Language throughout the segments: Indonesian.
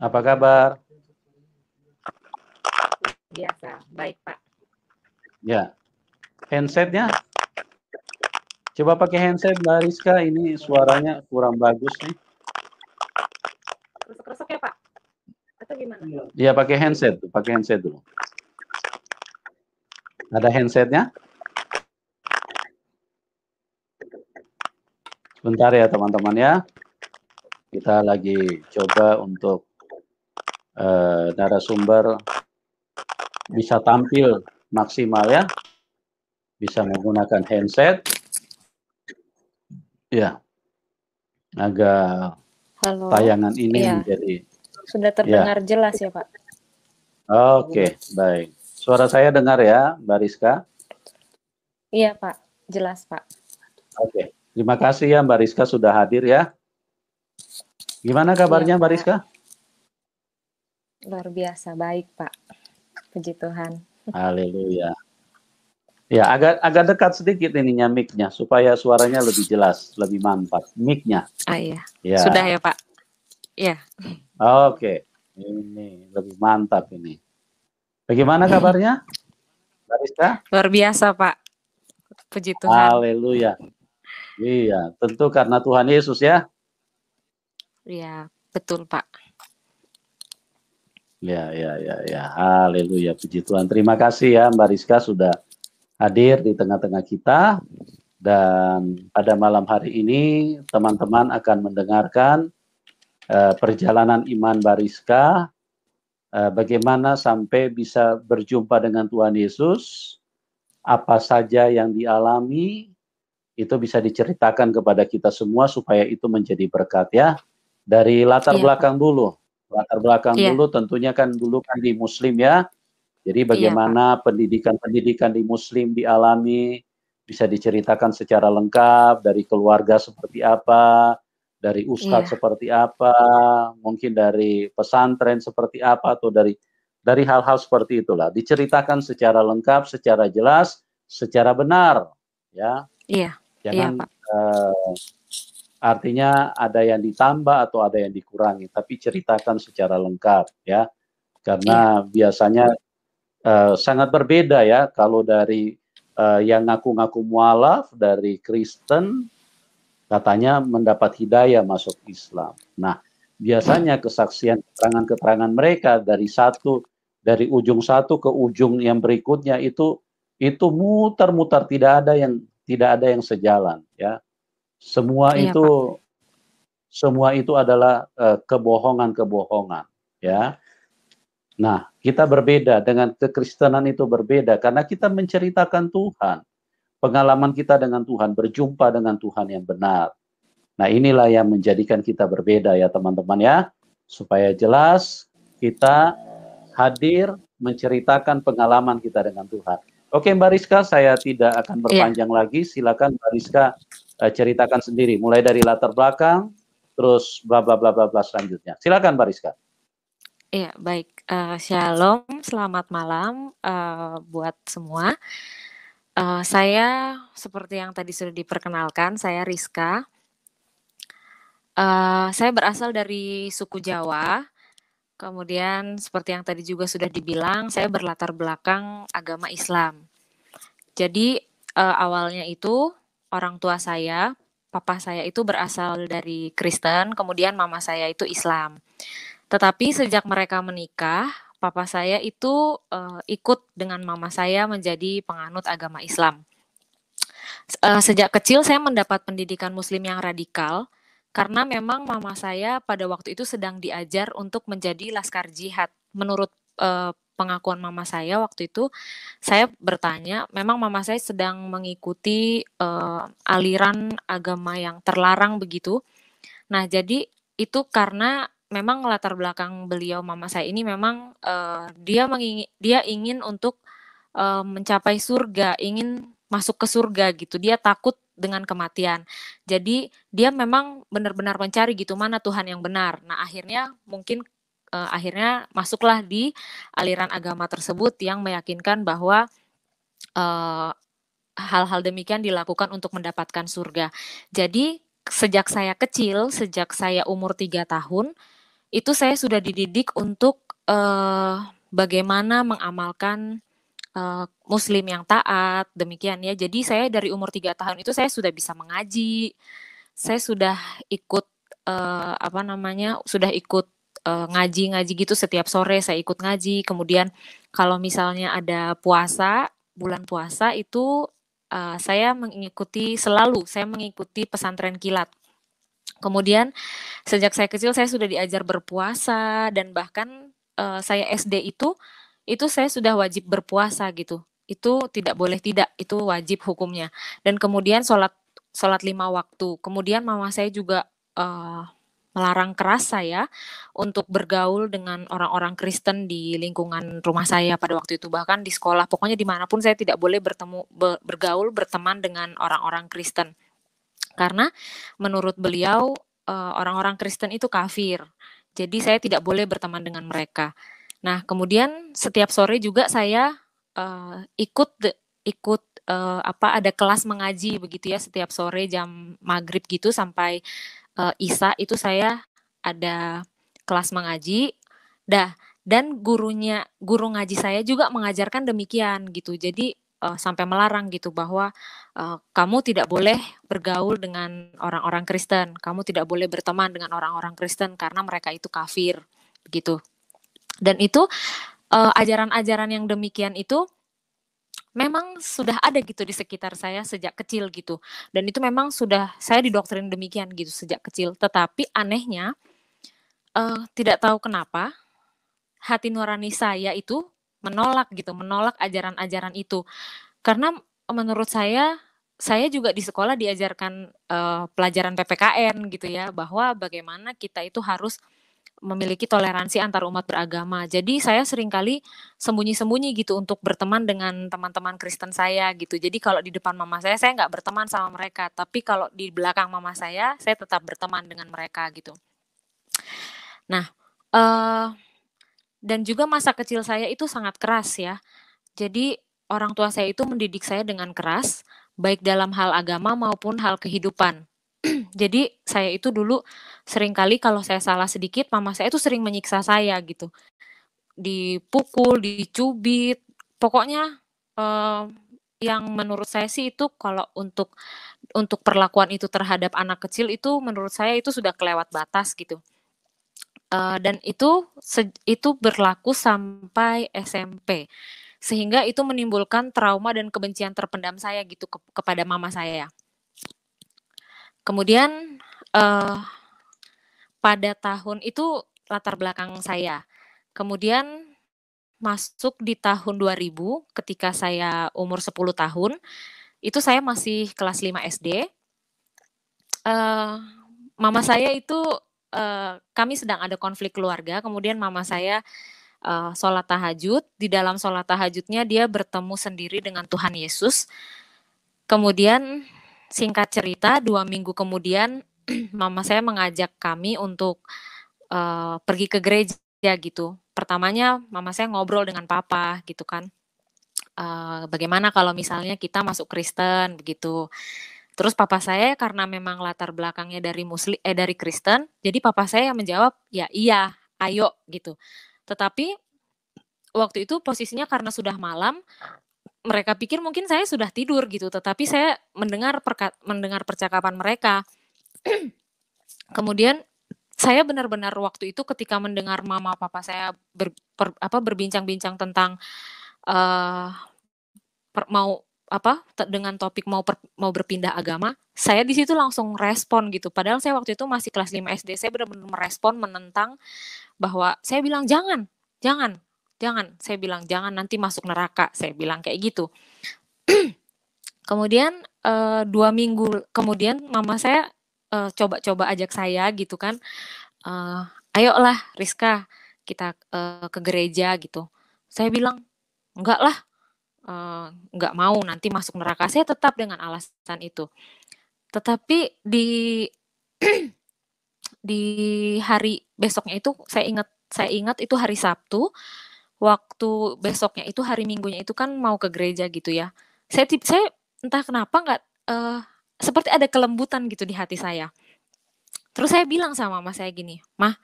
Apa kabar? Biasa, baik Pak. Ya, handsetnya? Coba pakai handset Mbak Rizka, ini suaranya kurang bagus nih. Resek-resek ya Pak? Atau gimana? Iya, pakai handset dulu. Ada handsetnya? Sebentar ya teman-teman ya. Kita lagi coba untuk narasumber bisa tampil maksimal ya. Bisa menggunakan handset. Ya, agak Halo. tayangan ini Iya. menjadi Sudah terdengar jelas ya Pak? Oke, baik. Suara saya dengar ya, Mbak Rizka? Iya Pak, jelas Pak. Oke, terima kasih ya Mbak Rizka sudah hadir ya. Gimana kabarnya Iya, Mbak Pak. Rizka? Luar biasa, baik Pak. Puji Tuhan. Haleluya. Ya, agak dekat sedikit ininya mic-nya supaya suaranya lebih jelas, lebih mantap. Mic-nya. Iya. Ya. Sudah ya Pak? Iya. Oke. Ini lebih mantap ini. Bagaimana kabarnya, Mbak Rizka? Luar biasa Pak. Puji Tuhan. Haleluya. Iya, tentu karena Tuhan Yesus ya. Iya, betul Pak. Ya. Haleluya, puji Tuhan. Terima kasih ya Mbak Rizka sudah hadir di tengah-tengah kita, dan pada malam hari ini teman-teman akan mendengarkan perjalanan iman Bariska, bagaimana sampai bisa berjumpa dengan Tuhan Yesus, apa saja yang dialami, itu bisa diceritakan kepada kita semua supaya itu menjadi berkat ya. Dari latar belakang dulu, tentunya kan dulu kan di Muslim ya. Jadi bagaimana pendidikan-pendidikan di Muslim dialami, bisa diceritakan secara lengkap, dari keluarga seperti apa, dari ustadz seperti apa, mungkin dari pesantren seperti apa, atau dari hal-hal seperti itulah. Diceritakan secara lengkap, secara jelas, secara benar. Ya. Iya. Jangan Pak. Artinya ada yang ditambah atau ada yang dikurangi, tapi ceritakan secara lengkap ya. Karena biasanya sangat berbeda ya kalau dari yang ngaku-ngaku mualaf dari Kristen katanya mendapat hidayah masuk Islam. Nah, biasanya kesaksian keterangan-keterangan mereka dari ujung satu ke ujung yang berikutnya itu muter-muter, tidak ada yang sejalan ya. Semua itu adalah kebohongan ya. Nah, kita berbeda dengan kekristenan, itu berbeda karena kita menceritakan Tuhan. Pengalaman kita dengan Tuhan, berjumpa dengan Tuhan yang benar. Nah, inilah yang menjadikan kita berbeda ya teman-teman ya. Supaya jelas kita hadir menceritakan pengalaman kita dengan Tuhan. Oke Mbak Rizka, saya tidak akan berpanjang lagi. Silakan Mbak Rizka ceritakan sendiri. Mulai dari latar belakang, terus bla bla bla bla bla selanjutnya. Silakan Mbak Rizka. Iya, baik. Shalom, selamat malam buat semua. Saya seperti yang tadi sudah diperkenalkan, saya Rizka. Saya berasal dari suku Jawa. Kemudian seperti yang tadi juga sudah dibilang, saya berlatar belakang agama Islam. Jadi awalnya itu orang tua saya, papa saya itu berasal dari Kristen, kemudian mama saya itu Islam. Tetapi sejak mereka menikah, papa saya itu ikut dengan mama saya menjadi penganut agama Islam. Sejak kecil saya mendapat pendidikan Muslim yang radikal, karena memang mama saya pada waktu itu sedang diajar untuk menjadi laskar jihad. Menurut pengakuan mama saya waktu itu, saya bertanya, memang mama saya sedang mengikuti aliran agama yang terlarang begitu. Nah, jadi itu karena memang latar belakang beliau mama saya ini memang dia ingin untuk mencapai surga, ingin masuk ke surga gitu. Dia takut dengan kematian. Jadi dia memang benar-benar mencari gitu mana Tuhan yang benar. Nah, akhirnya masuklah di aliran agama tersebut yang meyakinkan bahwa hal-hal demikian dilakukan untuk mendapatkan surga. Jadi sejak saya kecil, sejak saya umur 3 tahun, itu saya sudah dididik untuk bagaimana mengamalkan muslim yang taat, demikian ya. Jadi saya dari umur 3 tahun itu saya sudah bisa mengaji, saya sudah ikut sudah ikut ngaji-ngaji gitu setiap sore saya ikut ngaji. Kemudian kalau misalnya ada puasa, bulan puasa itu saya mengikuti pesantren kilat. Kemudian sejak saya kecil saya sudah diajar berpuasa dan bahkan saya SD itu saya sudah wajib berpuasa gitu. Itu tidak boleh tidak, itu wajib hukumnya. Dan kemudian sholat 5 waktu. Kemudian mama saya juga melarang keras saya untuk bergaul dengan orang-orang Kristen di lingkungan rumah saya pada waktu itu. Bahkan di sekolah, pokoknya dimanapun saya tidak boleh bergaul, berteman dengan orang-orang Kristen. Karena menurut beliau orang-orang Kristen itu kafir. Jadi saya tidak boleh berteman dengan mereka. Nah, kemudian setiap sore juga saya ikut ada kelas mengaji begitu ya, setiap sore jam maghrib gitu sampai Isya itu saya ada kelas mengaji. Dan guru ngaji saya juga mengajarkan demikian gitu. Jadi sampai melarang gitu bahwa kamu tidak boleh bergaul dengan orang-orang Kristen, kamu tidak boleh berteman dengan orang-orang Kristen karena mereka itu kafir begitu. Dan itu ajaran-ajaran yang demikian itu memang sudah ada gitu di sekitar saya sejak kecil gitu. Dan itu memang sudah saya didoktrin demikian gitu sejak kecil. Tetapi anehnya tidak tahu kenapa hati nurani saya itu menolak ajaran-ajaran itu. Karena menurut saya juga di sekolah diajarkan pelajaran PPKN gitu ya, bahwa bagaimana kita itu harus memiliki toleransi antar umat beragama. Jadi saya seringkali sembunyi-sembunyi gitu untuk berteman dengan teman-teman Kristen saya gitu. Jadi kalau di depan mama saya nggak berteman sama mereka. Tapi kalau di belakang mama saya tetap berteman dengan mereka gitu. Nah, dan juga masa kecil saya itu sangat keras ya. Jadi orang tua saya itu mendidik saya dengan keras, baik dalam hal agama maupun hal kehidupan. Jadi saya itu dulu seringkali kalau saya salah sedikit, mama saya itu sering menyiksa saya gitu. Dipukul, dicubit, pokoknya yang menurut saya sih itu kalau untuk perlakuan itu terhadap anak kecil itu menurut saya itu sudah kelewat batas gitu. Dan itu berlaku sampai SMP. Sehingga itu menimbulkan trauma dan kebencian terpendam saya gitu kepada mama saya. Kemudian pada tahun itu latar belakang saya. Kemudian masuk di tahun 2000 ketika saya umur 10 tahun, itu saya masih kelas 5 SD. Mama saya itu kami sedang ada konflik keluarga, kemudian mama saya sholat tahajud. Di dalam sholat tahajudnya dia bertemu sendiri dengan Tuhan Yesus. Kemudian singkat cerita 2 minggu kemudian mama saya mengajak kami untuk pergi ke gereja gitu. Pertamanya mama saya ngobrol dengan papa gitu kan. Bagaimana kalau misalnya kita masuk Kristen begitu. Terus papa saya karena memang latar belakangnya dari Kristen, jadi papa saya yang menjawab, "Ya iya, ayo," gitu. Tetapi waktu itu posisinya karena sudah malam, mereka pikir mungkin saya sudah tidur gitu, tetapi saya mendengar percakapan mereka. Kemudian saya benar-benar waktu itu ketika mendengar mama papa saya berbincang-bincang tentang dengan topik mau berpindah agama, saya di situ langsung respon gitu. Padahal saya waktu itu masih kelas 5 SD, saya benar-benar merespon, menentang bahwa saya bilang jangan. Saya bilang jangan nanti masuk neraka, saya bilang kayak gitu. Kemudian 2 minggu kemudian mama saya coba ajak saya gitu kan, ayolah Rizka kita ke gereja gitu. Saya bilang enggak lah, nggak mau nanti masuk neraka. Saya tetap dengan alasan itu. Tetapi di hari besoknya itu saya ingat itu hari Sabtu. Waktu besoknya itu hari Minggunya itu kan mau ke gereja gitu ya. Saya entah kenapa nggak seperti ada kelembutan gitu di hati saya. Terus saya bilang sama mama saya gini, "Mah,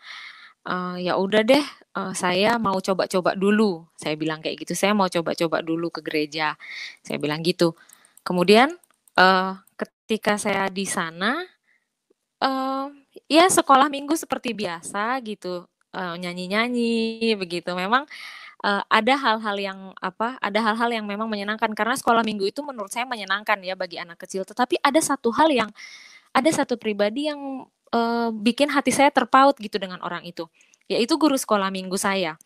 Ya udah deh, saya mau coba-coba dulu, saya bilang kayak gitu, "Saya mau coba-coba dulu ke gereja," saya bilang gitu. Kemudian, ketika saya di sana, eee, ya sekolah minggu seperti biasa gitu, nyanyi-nyanyi begitu. Memang, ada hal-hal yang ada hal-hal yang memang menyenangkan karena sekolah minggu itu menurut saya menyenangkan ya bagi anak kecil. Tetapi ada satu pribadi yang, bikin hati saya terpaut gitu dengan orang itu, yaitu guru sekolah minggu saya.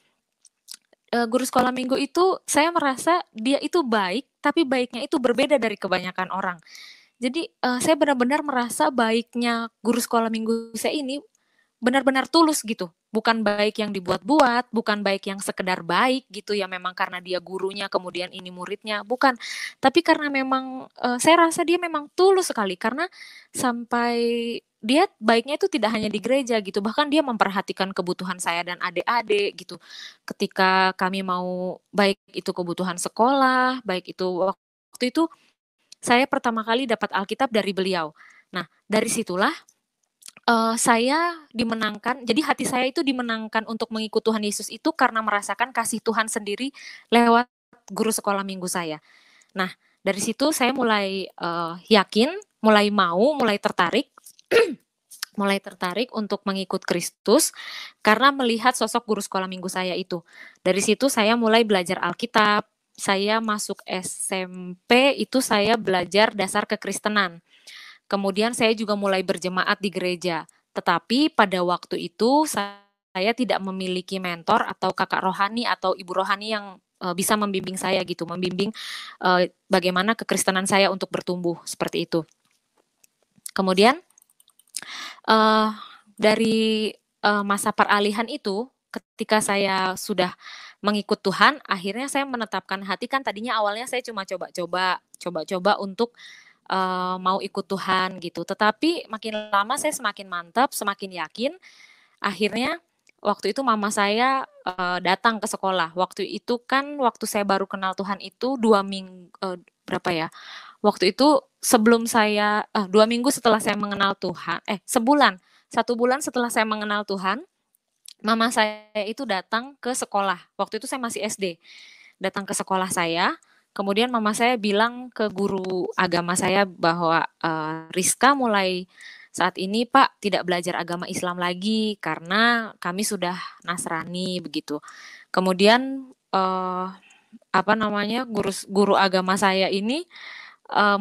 Guru sekolah minggu itu saya merasa dia itu baik, tapi baiknya itu berbeda dari kebanyakan orang. Jadi, saya benar-benar merasa baiknya guru sekolah minggu saya ini benar-benar tulus gitu, bukan baik yang dibuat-buat, bukan baik yang sekedar baik gitu ya memang karena dia gurunya kemudian ini muridnya, bukan. Tapi karena memang, saya rasa dia memang tulus sekali karena sampai dia baiknya itu tidak hanya di gereja gitu, bahkan dia memperhatikan kebutuhan saya dan adik-adik gitu. Ketika kami mau baik itu kebutuhan sekolah, baik itu waktu itu saya pertama kali dapat Alkitab dari beliau. Nah, dari situlah saya dimenangkan, jadi hati saya itu dimenangkan untuk mengikut Tuhan Yesus itu karena merasakan kasih Tuhan sendiri lewat guru sekolah minggu saya. Nah, dari situ saya mulai, yakin, mulai mau, mulai tertarik mulai tertarik untuk mengikut Kristus karena melihat sosok guru sekolah minggu saya itu. Dari situ saya mulai belajar Alkitab, saya masuk SMP itu saya belajar dasar kekristenan. Kemudian saya juga mulai berjemaat di gereja. Tetapi pada waktu itu saya tidak memiliki mentor atau kakak rohani atau ibu rohani yang bisa membimbing saya gitu, membimbing bagaimana kekristenan saya untuk bertumbuh seperti itu. Kemudian uh, dari masa peralihan itu, ketika saya sudah mengikut Tuhan, akhirnya saya menetapkan hati kan tadinya awalnya saya cuma coba-coba untuk mau ikut Tuhan gitu. Tetapi makin lama saya semakin mantap, semakin yakin. Akhirnya waktu itu mama saya datang ke sekolah. Waktu itu kan waktu saya baru kenal Tuhan itu 2 minggu berapa ya? Waktu itu sebelum saya 2 minggu setelah saya mengenal Tuhan, sebulan, 1 bulan setelah saya mengenal Tuhan, mama saya itu datang ke sekolah. Waktu itu saya masih SD. Datang ke sekolah saya, kemudian mama saya bilang ke guru agama saya bahwa, "Rizka mulai saat ini, Pak, tidak belajar agama Islam lagi karena kami sudah Nasrani," begitu. Kemudian, apa namanya, guru agama saya ini,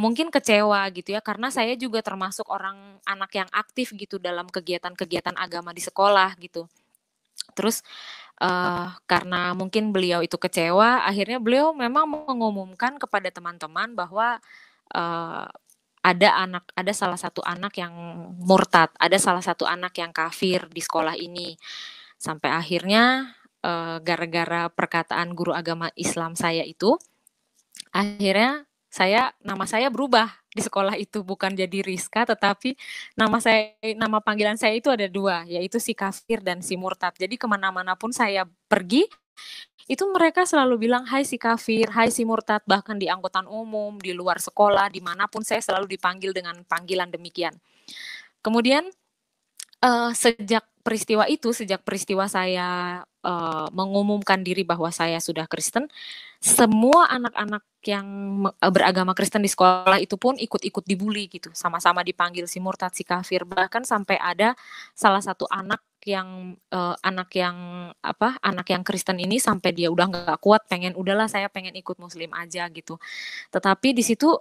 mungkin kecewa gitu ya, karena saya juga termasuk anak yang aktif gitu dalam kegiatan-kegiatan agama di sekolah gitu. Terus, karena mungkin beliau itu kecewa, akhirnya beliau memang mengumumkan kepada teman-teman bahwa, eee, ada salah satu anak yang murtad, ada salah satu anak yang kafir di sekolah ini. Sampai akhirnya, gara-gara perkataan guru agama Islam saya itu, akhirnya nama saya berubah di sekolah itu, bukan jadi Rizka, tetapi nama panggilan saya itu ada 2, yaitu si kafir dan si murtad. Jadi kemana-mana pun saya pergi, itu mereka selalu bilang, "Hai si kafir, hai si murtad," bahkan di angkutan umum, di luar sekolah, dimanapun saya selalu dipanggil dengan panggilan demikian. Kemudian sejak peristiwa saya, mengumumkan diri bahwa saya sudah Kristen, semua anak-anak yang beragama Kristen di sekolah itu pun ikut-ikut dibully gitu, sama-sama dipanggil si murtad, si kafir, bahkan sampai ada salah satu anak yang Kristen ini sampai dia udah nggak kuat udahlah saya pengen ikut muslim aja gitu. Tetapi di situ,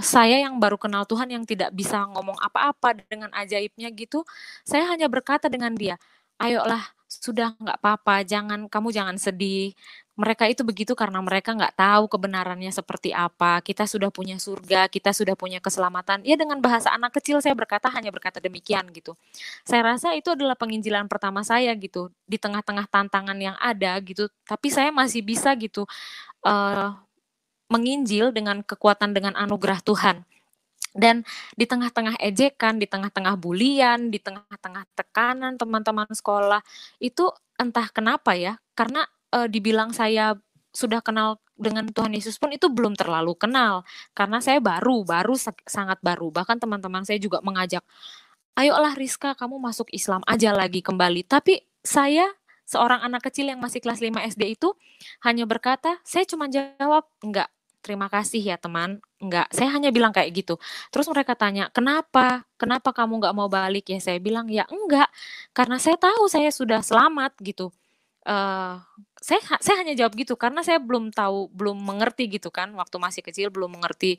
saya yang baru kenal Tuhan yang tidak bisa ngomong apa-apa dengan ajaibnya gitu, saya hanya berkata dengan dia, "Ayolah, sudah nggak apa-apa, kamu jangan sedih. Mereka itu begitu karena mereka nggak tahu kebenarannya seperti apa. Kita sudah punya surga, kita sudah punya keselamatan." Ya dengan bahasa anak kecil saya hanya berkata demikian gitu. Saya rasa itu adalah penginjilan pertama saya gitu, di tengah-tengah tantangan yang ada gitu, tapi saya masih bisa gitu, eee, menginjil dengan kekuatan dengan anugerah Tuhan. Dan di tengah-tengah ejekan, di tengah-tengah bulian, di tengah-tengah tekanan teman-teman sekolah, itu entah kenapa ya, karena, dibilang saya sudah kenal dengan Tuhan Yesus pun itu belum terlalu kenal, karena saya baru sangat baru. Bahkan teman-teman saya juga mengajak, "Ayolah Rizka, kamu masuk Islam aja lagi kembali." Tapi saya seorang anak kecil yang masih kelas 5 SD itu hanya berkata, saya cuma jawab, enggak, terima kasih ya teman, enggak. Saya hanya bilang kayak gitu. Terus mereka tanya, kenapa? Kenapa kamu enggak mau balik? Ya saya bilang, ya enggak, karena saya tahu saya sudah selamat gitu. Uh, saya hanya jawab gitu karena saya belum tahu, belum mengerti gitu kan, waktu masih kecil belum mengerti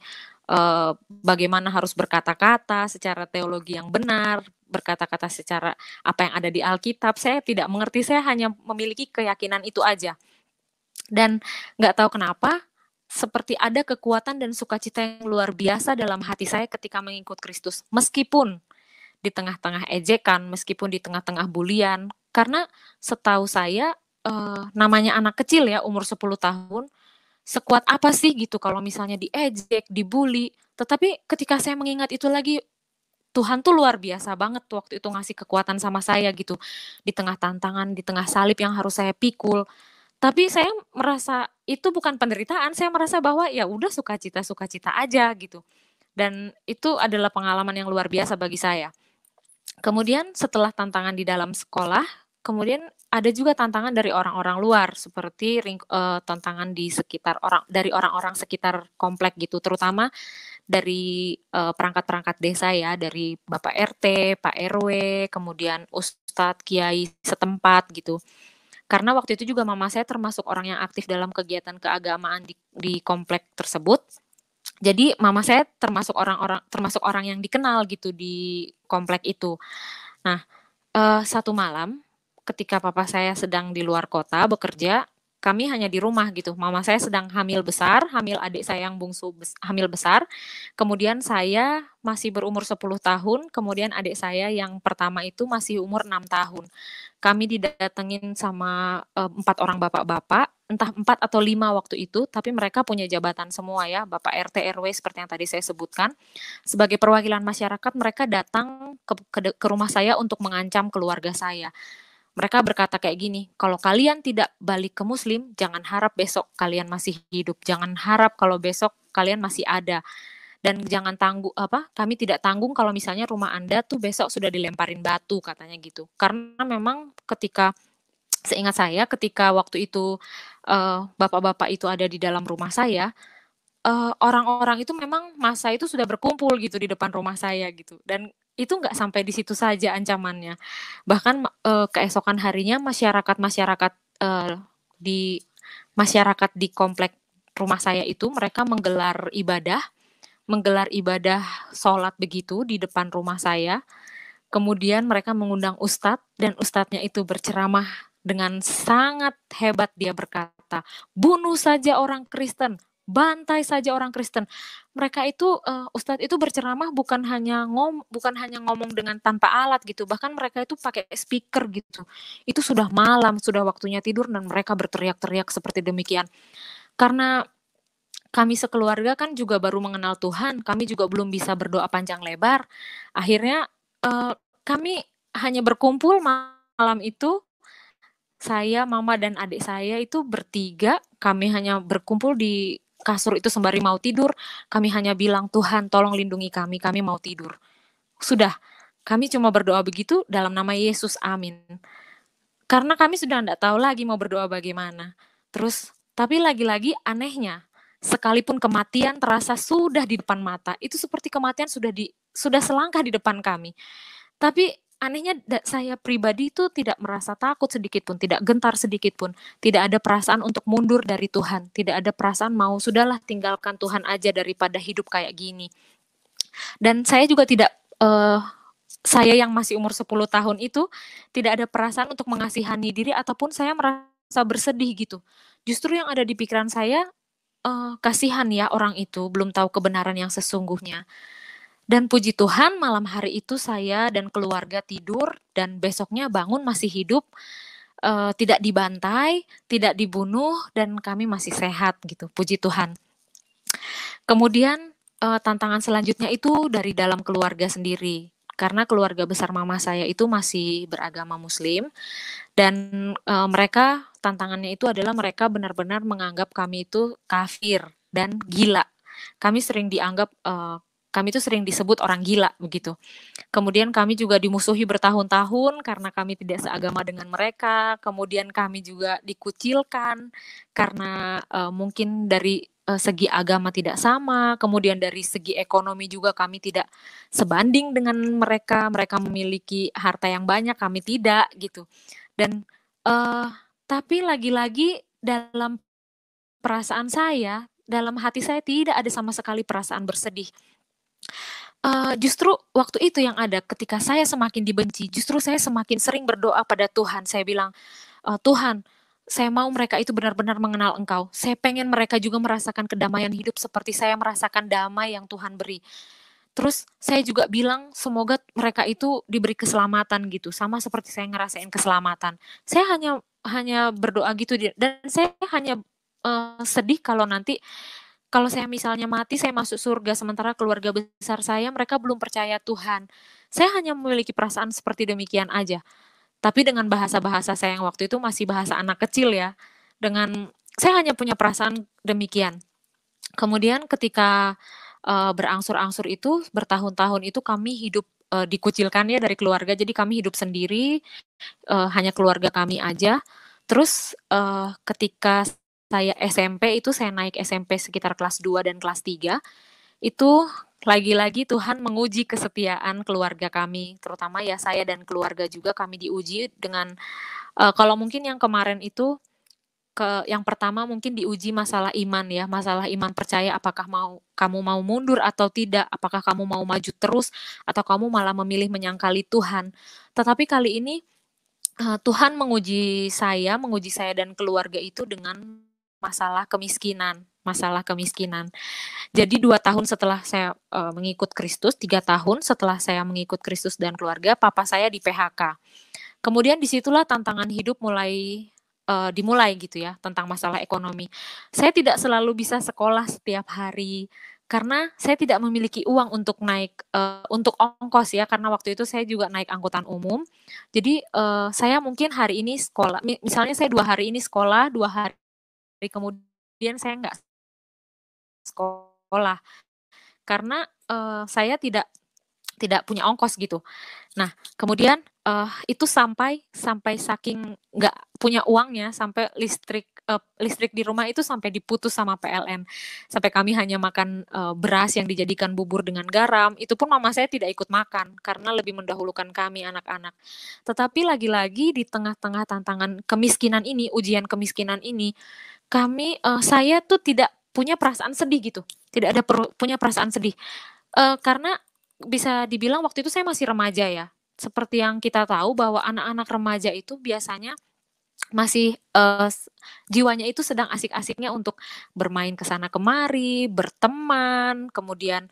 bagaimana harus berkata-kata secara teologi yang benar, berkata-kata secara apa yang ada di Alkitab. Saya tidak mengerti, saya hanya memiliki keyakinan itu aja. Dan nggak tahu kenapa, seperti ada kekuatan dan sukacita yang luar biasa dalam hati saya ketika mengikut Kristus. Meskipun di tengah-tengah ejekan, meskipun di tengah-tengah bulian. Karena setahu saya, namanya anak kecil ya, umur 10 tahun, sekuat apa sih gitu kalau misalnya diejek, dibully. Tetapi ketika saya mengingat itu lagi, Tuhan tuh luar biasa banget waktu itu ngasih kekuatan sama saya gitu. Di tengah tantangan, di tengah salib yang harus saya pikul. Tapi saya merasa itu bukan penderitaan, saya merasa bahwa ya udah sukacita-sukacita aja gitu. Dan itu adalah pengalaman yang luar biasa bagi saya. Kemudian setelah tantangan di dalam sekolah, kemudian ada juga tantangan dari orang-orang luar seperti tantangan di sekitar dari orang-orang sekitar komplek gitu, terutama dari perangkat-perangkat desa ya, dari Bapak RT, Pak RW, kemudian Ustadz, Kiai setempat gitu. Karena waktu itu juga mama saya termasuk orang yang aktif dalam kegiatan keagamaan di komplek tersebut. Jadi mama saya termasuk orang yang dikenal gitu di komplek itu. Nah, satu malam ketika papa saya sedang di luar kota bekerja, kami hanya di rumah gitu. Mama saya sedang hamil besar, hamil adik saya yang bungsu hamil besar. Kemudian saya masih berumur 10 tahun, kemudian adik saya yang pertama itu masih umur 6 tahun. Kami didatengin sama 4 orang bapak-bapak, entah 4 atau 5 waktu itu, tapi mereka punya jabatan semua ya, Bapak RT RW seperti yang tadi saya sebutkan. Sebagai perwakilan masyarakat, mereka datang ke rumah saya untuk mengancam keluarga saya. Mereka berkata kayak gini, kalau kalian tidak balik ke Muslim, jangan harap besok kalian masih hidup, jangan harap kalau besok kalian masih ada. Dan jangan kami tidak tanggung kalau misalnya rumah Anda tuh besok sudah dilemparin batu, katanya gitu. Karena memang seingat saya ketika waktu itu bapak-bapak itu ada di dalam rumah saya, orang-orang itu memang masa itu sudah berkumpul gitu di depan rumah saya gitu. Dan itu nggak sampai di situ saja ancamannya. Bahkan keesokan harinya masyarakat di masyarakat di komplek rumah saya itu mereka menggelar ibadah sholat begitu di depan rumah saya. Kemudian mereka mengundang ustadz dan ustadznya itu berceramah dengan sangat hebat. Dia berkata, bunuh saja orang Kristen, bantai saja orang Kristen. Mereka itu ustadz itu berceramah bukan hanya ngomong dengan tanpa alat gitu, bahkan mereka itu pakai speaker gitu. Itu sudah malam, sudah waktunya tidur dan mereka berteriak-teriak seperti demikian. Karena kami sekeluarga kan juga baru mengenal Tuhan, kami juga belum bisa berdoa panjang lebar. Akhirnya kami hanya berkumpul malam itu, saya, mama, dan adik saya itu bertiga, kami hanya berkumpul di kasur itu sembari mau tidur, kami hanya bilang, Tuhan tolong lindungi kami mau tidur. Sudah, kami cuma berdoa begitu dalam nama Yesus, amin. Karena kami sudah tidak tahu lagi mau berdoa bagaimana. Terus, tapi lagi-lagi anehnya, sekalipun kematian terasa sudah di depan mata, itu seperti kematian sudah selangkah di depan kami. Tapi anehnya saya pribadi itu tidak merasa takut sedikit pun, tidak gentar sedikit pun, tidak ada perasaan untuk mundur dari Tuhan, tidak ada perasaan mau sudahlah tinggalkan Tuhan aja daripada hidup kayak gini. Dan saya juga tidak saya yang masih umur 10 tahun itu tidak ada perasaan untuk mengasihani diri ataupun saya merasa bersedih gitu. Justru yang ada di pikiran saya, kasihan ya orang itu belum tahu kebenaran yang sesungguhnya. Dan puji Tuhan malam hari itu saya dan keluarga tidur dan besoknya bangun masih hidup, tidak dibantai, tidak dibunuh dan kami masih sehat gitu, puji Tuhan. Kemudian tantangan selanjutnya itu dari dalam keluarga sendiri. Karena keluarga besar mama saya itu masih beragama Muslim dan mereka tantangannya itu adalah mereka benar-benar menganggap kami itu kafir dan gila. Kami sering dianggap kami itu sering disebut orang gila begitu. Kemudian kami juga dimusuhi bertahun-tahun karena kami tidak seagama dengan mereka. Kemudian kami juga dikucilkan karena mungkin dari segi agama tidak sama. Kemudian dari segi ekonomi juga kami tidak sebanding dengan mereka. Mereka memiliki harta yang banyak, kami tidak gitu. Dan tapi lagi-lagi dalam perasaan saya, dalam hati saya tidak ada sama sekali perasaan bersedih. Justru waktu itu yang ada ketika saya semakin dibenci, justru saya semakin sering berdoa pada Tuhan. Saya bilang, "Tuhan, saya mau mereka itu benar-benar mengenal Engkau. Saya pengen mereka juga merasakan kedamaian hidup seperti saya merasakan damai yang Tuhan beri." Terus saya juga bilang, semoga mereka itu diberi keselamatan gitu, sama seperti saya ngerasain keselamatan. Saya hanya berdoa gitu dan saya hanya, sedih kalau nanti kalau saya misalnya mati, saya masuk surga, sementara keluarga besar saya mereka belum percaya Tuhan. Saya hanya memiliki perasaan seperti demikian aja. Tapi dengan bahasa-bahasa saya yang waktu itu masih bahasa anak kecil ya. Saya hanya punya perasaan demikian. Kemudian ketika berangsur-angsur itu, bertahun-tahun itu kami hidup dikucilkan ya dari keluarga. Jadi kami hidup sendiri, hanya keluarga kami aja. Terus ketika saya SMP itu saya naik SMP sekitar kelas 2 dan kelas 3, itu lagi-lagi Tuhan menguji kesetiaan keluarga kami, terutama ya saya dan keluarga juga kami diuji dengan kalau mungkin yang kemarin itu yang pertama mungkin diuji masalah iman ya, masalah iman percaya apakah kamu mau mundur atau tidak, apakah kamu mau maju terus atau kamu malah memilih menyangkali Tuhan. Tetapi kali ini Tuhan menguji saya dan keluarga itu dengan masalah kemiskinan, masalah kemiskinan. Jadi 2 tahun setelah saya mengikut Kristus, 3 tahun setelah saya mengikut Kristus dan keluarga, papa saya di PHK. Kemudian disitulah tantangan hidup dimulai gitu ya, tentang masalah ekonomi. Saya tidak selalu bisa sekolah setiap hari, karena saya tidak memiliki uang untuk naik, untuk ongkos ya, karena waktu itu saya juga naik angkutan umum. Jadi, saya mungkin hari ini sekolah, misalnya saya 2 hari ini sekolah, 2 hari kemudian saya nggak sekolah, karena, saya tidak punya ongkos gitu. Nah, kemudian, itu sampai saking nggak punya uangnya, sampai listrik di rumah itu sampai diputus sama PLN. Sampai kami hanya makan, beras yang dijadikan bubur dengan garam, itu pun mama saya tidak ikut makan, karena lebih mendahulukan kami anak-anak. Tetapi lagi-lagi di tengah-tengah tantangan kemiskinan ini, ujian kemiskinan ini, saya tuh tidak punya perasaan sedih gitu, tidak ada punya perasaan sedih. Karena bisa dibilang waktu itu saya masih remaja ya. Seperti yang kita tahu bahwa anak-anak remaja itu biasanya masih, jiwanya itu sedang asik-asiknya untuk bermain ke sana kemari, berteman, kemudian,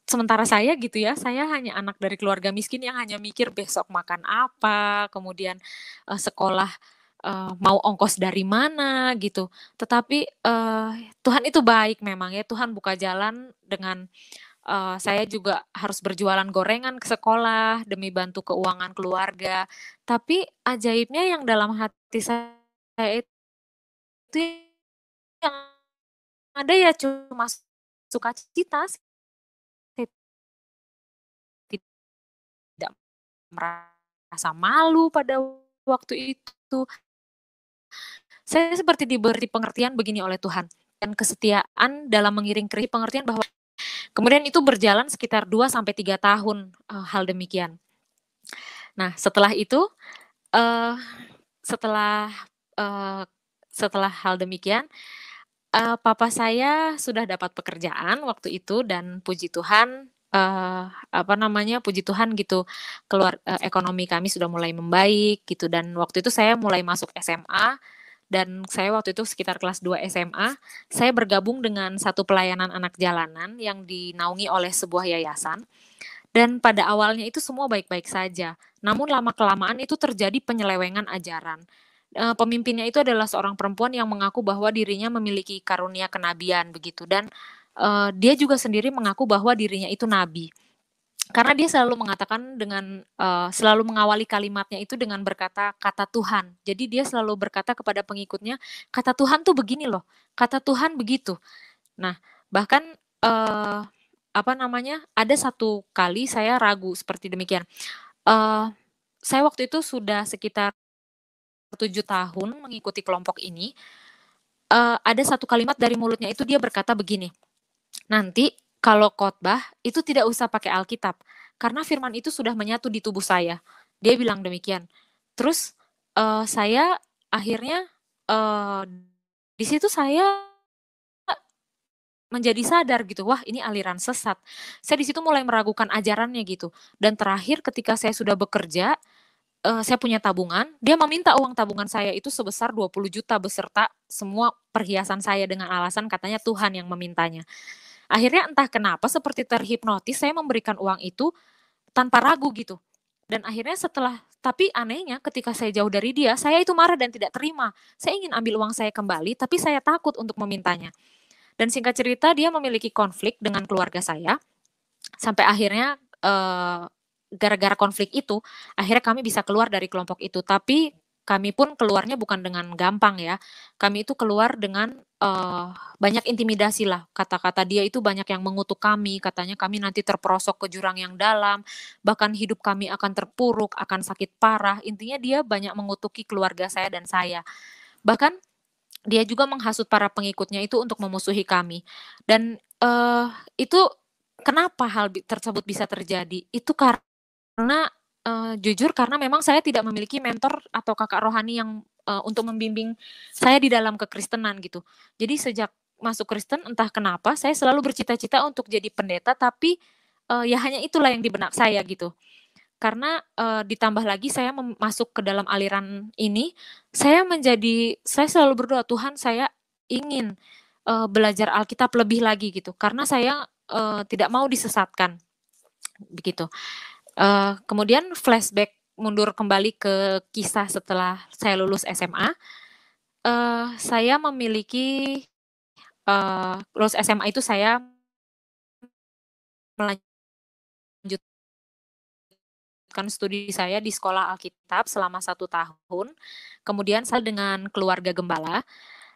sementara saya gitu ya, saya hanya anak dari keluarga miskin yang hanya mikir besok makan apa, kemudian, sekolah, mau ongkos dari mana gitu. Tetapi, Tuhan itu baik memang ya, Tuhan buka jalan dengan saya juga harus berjualan gorengan ke sekolah demi bantu keuangan keluarga. Tapi ajaibnya yang dalam hati saya itu yang ada ya cuma sukacita, saya tidak merasa malu pada waktu itu. Saya seperti diberi pengertian begini oleh Tuhan, dan kesetiaan dalam mengiring pengertian bahwa kemudian itu berjalan sekitar 2 sampai 3 tahun, hal demikian. Nah, setelah itu, eee, setelah, eee, setelah hal demikian, papa saya sudah dapat pekerjaan waktu itu dan puji Tuhan, puji Tuhan gitu, ekonomi kami sudah mulai membaik gitu dan waktu itu saya mulai masuk SMA dan saya waktu itu sekitar kelas 2 SMA, saya bergabung dengan satu pelayanan anak jalanan yang dinaungi oleh sebuah yayasan. Dan pada awalnya itu semua baik-baik saja, namun lama-kelamaan itu terjadi penyelewengan ajaran. Pemimpinnya itu adalah seorang perempuan yang mengaku bahwa dirinya memiliki karunia kenabian begitu dan, dia juga sendiri mengaku bahwa dirinya itu nabi. Karena dia selalu mengatakan selalu mengawali kalimatnya itu dengan berkata, "Kata Tuhan." Jadi dia selalu berkata kepada pengikutnya, "Kata Tuhan tuh begini loh, kata Tuhan begitu." Nah, bahkan, ada satu kali saya ragu seperti demikian. Saya waktu itu sudah sekitar 7 tahun mengikuti kelompok ini, ada satu kalimat dari mulutnya itu dia berkata begini, "Nanti kalau khotbah itu tidak usah pakai Alkitab, karena firman itu sudah menyatu di tubuh saya." Dia bilang demikian. Terus, saya akhirnya, eee, di situ saya menjadi sadar gitu, wah ini aliran sesat. Saya di situ mulai meragukan ajarannya gitu. Dan terakhir ketika saya sudah bekerja, saya punya tabungan, dia meminta uang tabungan saya itu sebesar 20 juta beserta semua perhiasan saya dengan alasan katanya Tuhan yang memintanya. Akhirnya entah kenapa seperti terhipnotis saya memberikan uang itu tanpa ragu gitu. Dan akhirnya tapi anehnya ketika saya jauh dari dia, saya itu marah dan tidak terima. Saya ingin ambil uang saya kembali, tapi saya takut untuk memintanya. Dan singkat cerita dia memiliki konflik dengan keluarga saya, sampai akhirnya gara-gara konflik itu, akhirnya kami bisa keluar dari kelompok itu. Tapi kami pun keluarnya bukan dengan gampang ya. Kami itu keluar dengan banyak intimidasi lah. Kata-kata dia itu banyak yang mengutuk kami, katanya kami nanti terperosok ke jurang yang dalam, bahkan hidup kami akan terpuruk, akan sakit parah. Intinya dia banyak mengutuki keluarga saya dan saya. Bahkan dia juga menghasut para pengikutnya itu untuk memusuhi kami. Dan itu kenapa hal tersebut bisa terjadi? Itu karena jujur karena memang saya tidak memiliki mentor atau kakak rohani yang untuk membimbing saya di dalam kekristenan gitu. Jadi sejak masuk Kristen entah kenapa saya selalu bercita-cita untuk jadi pendeta, tapi ya hanya itulah yang di benak saya gitu. Karena ditambah lagi saya masuk ke dalam aliran ini, saya selalu berdoa, "Tuhan saya ingin belajar Alkitab lebih lagi," gitu. Karena saya tidak mau disesatkan, begitu. Kemudian flashback mundur kembali ke kisah setelah saya lulus SMA, saya memiliki lulus SMA itu saya melanjutkan studi saya di sekolah Alkitab selama 1 tahun, kemudian saya dengan keluarga gembala.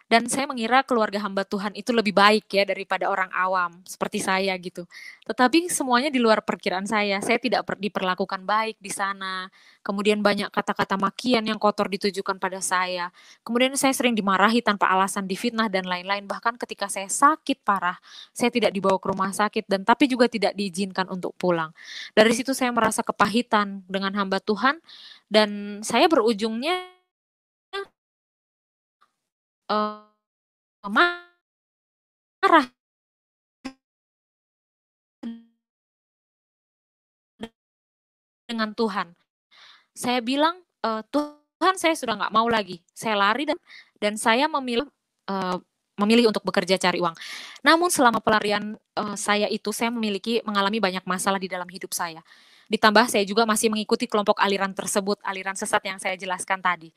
Dan saya mengira keluarga hamba Tuhan itu lebih baik ya daripada orang awam seperti saya gitu. Tetapi semuanya di luar perkiraan saya. Saya tidak diperlakukan baik di sana. Kemudian banyak kata-kata makian yang kotor ditujukan pada saya. Kemudian saya sering dimarahi tanpa alasan, difitnah dan lain-lain. Bahkan ketika saya sakit parah, saya tidak dibawa ke rumah sakit dan tapi juga tidak diizinkan untuk pulang. Dari situ saya merasa kepahitan dengan hamba Tuhan dan saya berujungnya marah dengan Tuhan. Saya bilang, "Tuhan saya sudah nggak mau lagi." Saya lari dan saya memilih untuk bekerja cari uang. Namun selama pelarian, saya itu, saya mengalami banyak masalah di dalam hidup saya. Ditambah saya juga masih mengikuti kelompok aliran tersebut, aliran sesat yang saya jelaskan tadi.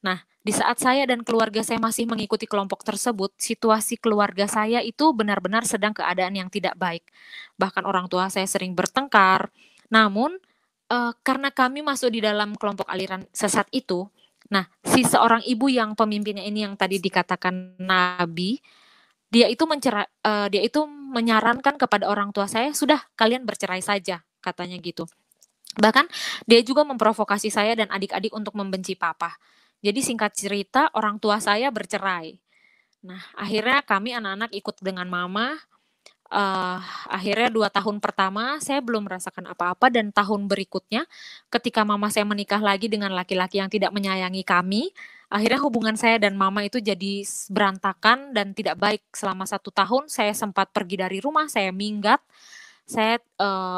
Nah, di saat saya dan keluarga saya masih mengikuti kelompok tersebut, situasi keluarga saya itu benar-benar sedang keadaan yang tidak baik. Bahkan orang tua saya sering bertengkar. Namun, karena kami masuk di dalam kelompok aliran sesat itu, nah, si seorang ibu yang pemimpinnya ini yang tadi dikatakan nabi, dia itu menyarankan kepada orang tua saya, "Sudah, kalian bercerai saja," katanya gitu. Bahkan dia juga memprovokasi saya dan adik-adik untuk membenci papa. Jadi singkat cerita orang tua saya bercerai. Nah, akhirnya kami anak-anak ikut dengan mama, eee, akhirnya 2 tahun pertama saya belum merasakan apa-apa dan tahun berikutnya ketika mama saya menikah lagi dengan laki-laki yang tidak menyayangi kami, akhirnya hubungan saya dan mama itu jadi berantakan dan tidak baik. Selama 1 tahun saya sempat pergi dari rumah, saya minggat, saya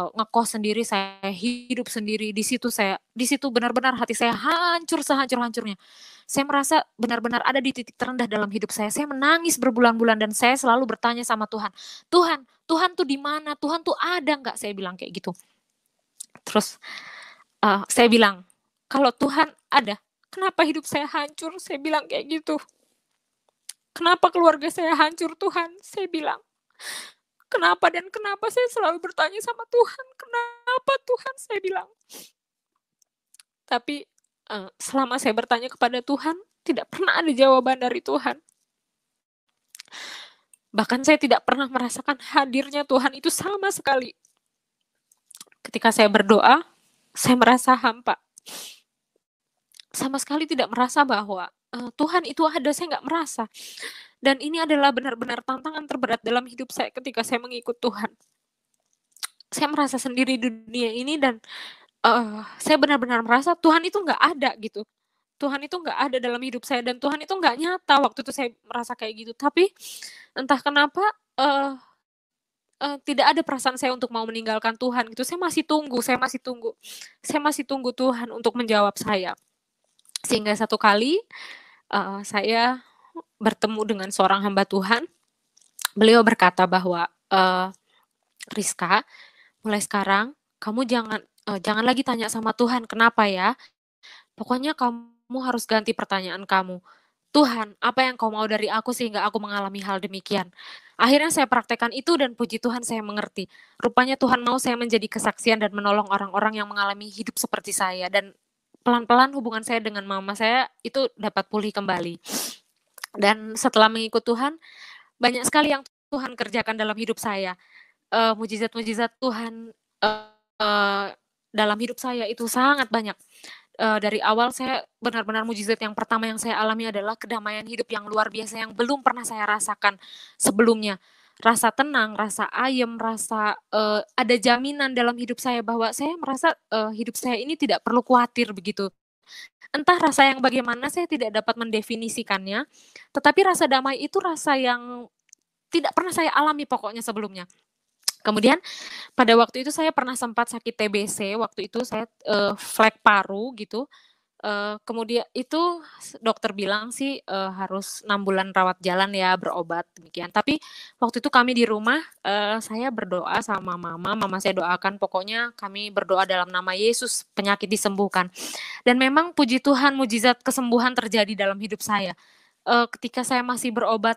ngekos sendiri, saya hidup sendiri. Di situ benar-benar hati saya hancur sehancur-hancurnya. Saya merasa benar-benar ada di titik terendah dalam hidup saya. Saya menangis berbulan-bulan dan saya selalu bertanya sama Tuhan, "Tuhan, Tuhan tuh di mana? Tuhan tuh ada nggak?" Saya bilang kayak gitu. Terus, saya bilang, "Kalau Tuhan ada, kenapa hidup saya hancur?" Saya bilang kayak gitu. "Kenapa keluarga saya hancur Tuhan?" Saya bilang. Kenapa dan kenapa saya selalu bertanya sama Tuhan, "Kenapa Tuhan?" Saya bilang. Tapi, selama saya bertanya kepada Tuhan, tidak pernah ada jawaban dari Tuhan. Bahkan saya tidak pernah merasakan hadirnya Tuhan itu sama sekali. Ketika saya berdoa, saya merasa hampa. Sama sekali tidak merasa bahwa Tuhan itu ada, saya nggak merasa. Dan ini adalah benar-benar tantangan terberat dalam hidup saya ketika saya mengikut Tuhan. Saya merasa sendiri di dunia ini dan saya benar-benar merasa Tuhan itu nggak ada gitu. Tuhan itu nggak ada dalam hidup saya dan Tuhan itu nggak nyata waktu itu saya merasa kayak gitu. Tapi entah kenapa tidak ada perasaan saya untuk mau meninggalkan Tuhan gitu. Saya masih tunggu Tuhan untuk menjawab saya. Sehingga satu kali saya bertemu dengan seorang hamba Tuhan. Beliau berkata bahwa Rizka, mulai sekarang kamu jangan lagi tanya sama Tuhan kenapa ya. Pokoknya kamu harus ganti pertanyaan kamu. Tuhan, apa yang kau mau dari aku sehingga aku mengalami hal demikian? Akhirnya saya praktekkan itu dan puji Tuhan saya mengerti. Rupanya Tuhan mau saya menjadi kesaksian dan menolong orang-orang yang mengalami hidup seperti saya. Dan pelan-pelan hubungan saya dengan mama saya itu dapat pulih kembali. Dan setelah mengikut Tuhan, banyak sekali yang Tuhan kerjakan dalam hidup saya. Mujizat-mujizat Tuhan dalam hidup saya itu sangat banyak. Dari awal saya benar-benar mujizat yang pertama yang saya alami adalah kedamaian hidup yang luar biasa yang belum pernah saya rasakan sebelumnya. Rasa tenang, rasa ayem, rasa ada jaminan dalam hidup saya bahwa saya merasa hidup saya ini tidak perlu khawatir begitu. Entah rasa yang bagaimana saya tidak dapat mendefinisikannya, tetapi rasa damai itu rasa yang tidak pernah saya alami pokoknya sebelumnya. Kemudian pada waktu itu saya pernah sempat sakit TBC, waktu itu saya flek paru gitu. Kemudian itu dokter bilang sih harus 6 bulan rawat jalan ya, berobat demikian. Tapi waktu itu kami di rumah saya berdoa sama mama saya doakan pokoknya kami berdoa dalam nama Yesus penyakit disembuhkan. Dan memang puji Tuhan mujizat kesembuhan terjadi dalam hidup saya. Ketika saya masih berobat